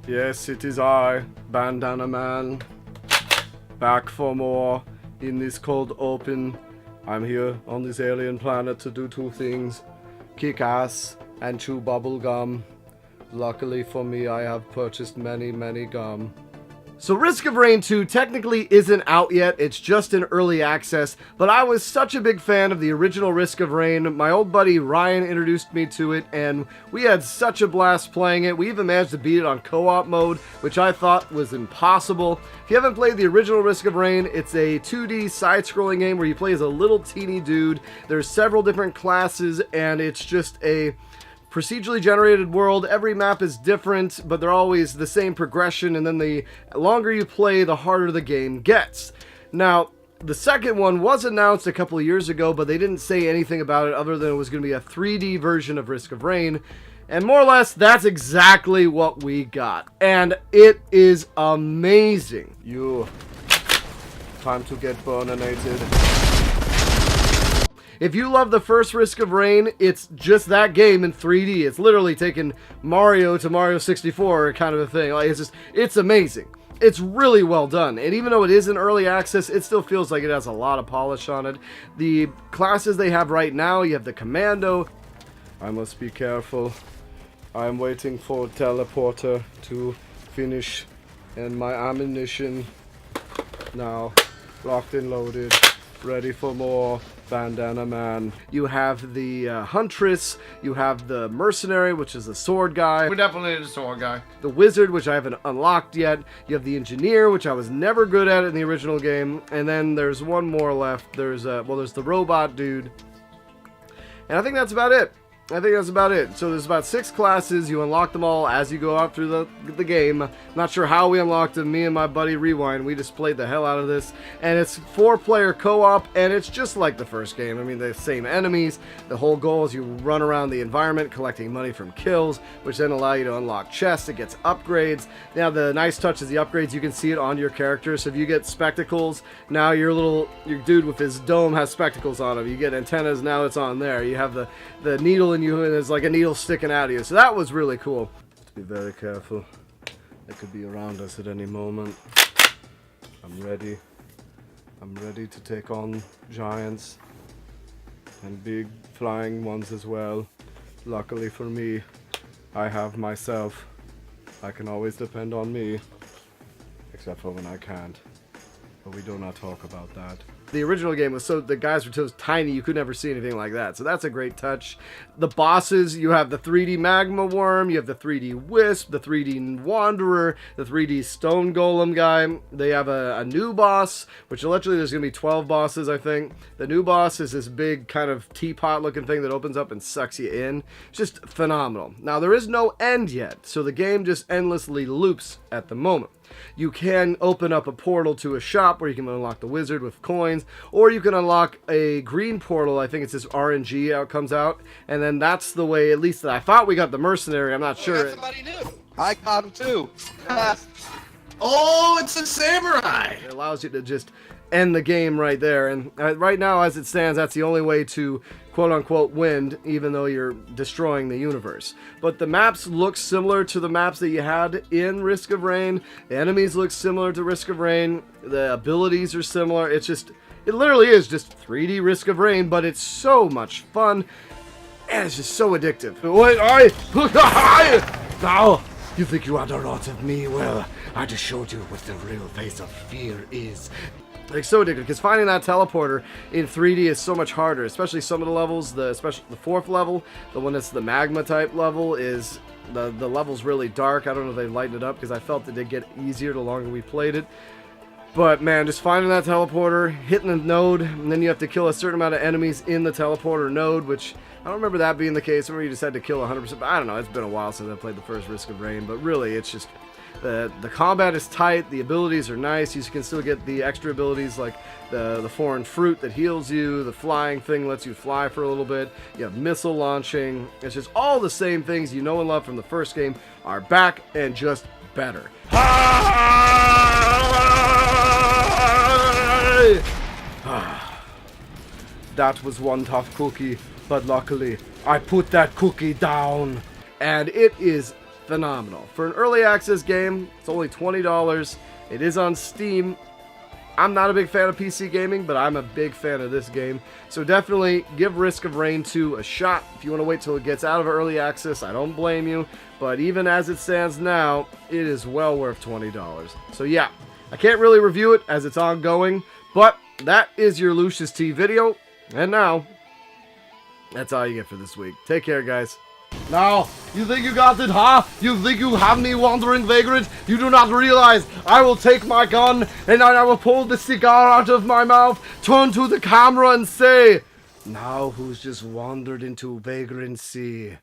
Yes, it is I, Bandana Man, back for more in this cold open. I'm here on this alien planet to do two things: kick ass and chew bubble gum. Luckily for me, I have purchased many gum. So Risk of Rain 2 technically isn't out yet, it's just in early access, but I was such a big fan of the original Risk of Rain. My old buddy Ryan introduced me to it, and we had such a blast playing it. We even managed to beat it on co-op mode, which I thought was impossible. If you haven't played the original Risk of Rain, it's a 2D side-scrolling game where you play as a little teeny dude. There's several different classes, and it's just a procedurally generated world. Every map is different, but they're always the same progression, and then the longer you play, the harder the game gets. Now, the second one was announced a couple of years ago, but they didn't say anything about it other than it was going to be a 3D version of Risk of Rain, and more or less, that's exactly what we got. And it is amazing. Time to get burninated. If you love the first Risk of Rain, it's just that game in 3D. It's literally taken Mario to Mario 64 kind of a thing. Like, it's amazing. It's really well done. And even though it is in early access, it still feels like it has a lot of polish on it. The classes they have right now, you have the Commando. I must be careful. I'm waiting for teleporter to finish. And my ammunition now locked and loaded. Ready for more. Bandana Man. You have the Huntress, you have the Mercenary, which is the sword guy. We definitely need a sword guy. The Wizard, which I haven't unlocked yet. You have the Engineer, which I was never good at in the original game. And then there's one more left. There's the Robot Dude. And I think that's about it. So there's about 6 classes. You unlock them all as you go out through the game. Not sure how we unlocked them. Me and my buddy Rewind, we just played the hell out of this. And it's 4-player co-op, and it's just like the first game. I mean, the same enemies. The whole goal is you run around the environment collecting money from kills, which then allow you to unlock chests. It gets upgrades. Now, the nice touch is the upgrades. You can see it on your character. So if you get spectacles, now your dude with his dome has spectacles on him. You get antennas, now it's on there. You have the needle in you, and there's like a needle sticking out of you. So that was really cool. To be very careful. They could be around us at any moment. I'm ready. I'm ready to take on giants and big flying ones as well. Luckily for me, I have myself. I can always depend on me. Except for when I can't. But we do not talk about that. The original game was the guys were so tiny you could never see anything like that. So that's a great touch. The bosses, you have the 3D Magma Worm, you have the 3D Wisp, the 3D Wanderer, the 3D Stone Golem guy. They have a new boss, which literally there's going to be 12 bosses, I think. The new boss is this big kind of teapot looking thing that opens up and sucks you in. It's just phenomenal. Now, there is no end yet, so the game just endlessly loops at the moment. You can open up a portal to a shop where you can unlock the wizard with coins, or you can unlock a green portal. I think it's this RNG out comes out, and then that's the way, at least that I thought we got the mercenary. I'm not sure. Somebody new. I got him too. Oh, it's a samurai. It allows you to just end the game right there, and right now as it stands, that's the only way to quote-unquote win, even though you're destroying the universe. But the maps look similar to the maps that you had in Risk of Rain. The enemies look similar to Risk of Rain. The abilities are similar. It literally is just 3D Risk of Rain, but it's so much fun, and it's just so addictive. Now, you think you underwrote of me? Well, I just showed you what the real face of fear is. Like, so addictive, because finding that teleporter in 3D is so much harder, especially some of the levels, especially the 4th level, the one that's the magma type level, is the level's really dark. I don't know if they lightened it up, because I felt it did get easier the longer we played it. But man, just finding that teleporter, hitting the node, and then you have to kill a certain amount of enemies in the teleporter node, which I don't remember that being the case. I remember you just had to kill 100%, but I don't know, it's been a while since I played the first Risk of Rain, but really, it's just the combat is tight, the abilities are nice, you can still get the extra abilities like the foreign fruit that heals you, the flying thing lets you fly for a little bit, you have missile launching. It's just all the same things you know and love from the first game are back and just better. That was one tough cookie, but luckily I put that cookie down, and it is phenomenal. For an early access game, it's only $20. It is on Steam. I'm not a big fan of PC gaming, but I'm a big fan of this game. So definitely give Risk of Rain 2 a shot. If you want to wait till it gets out of early access, I don't blame you. But even as it stands now, it is well worth $20. So yeah, I can't really review it as it's ongoing, but that is your Lucious T video. And now, that's all you get for this week. Take care, guys. Now, you think you got it, huh? You think you have me, wandering vagrant? You do not realize I will take my gun and I will pull the cigar out of my mouth, turn to the camera and say, now who's just wandered into vagrancy?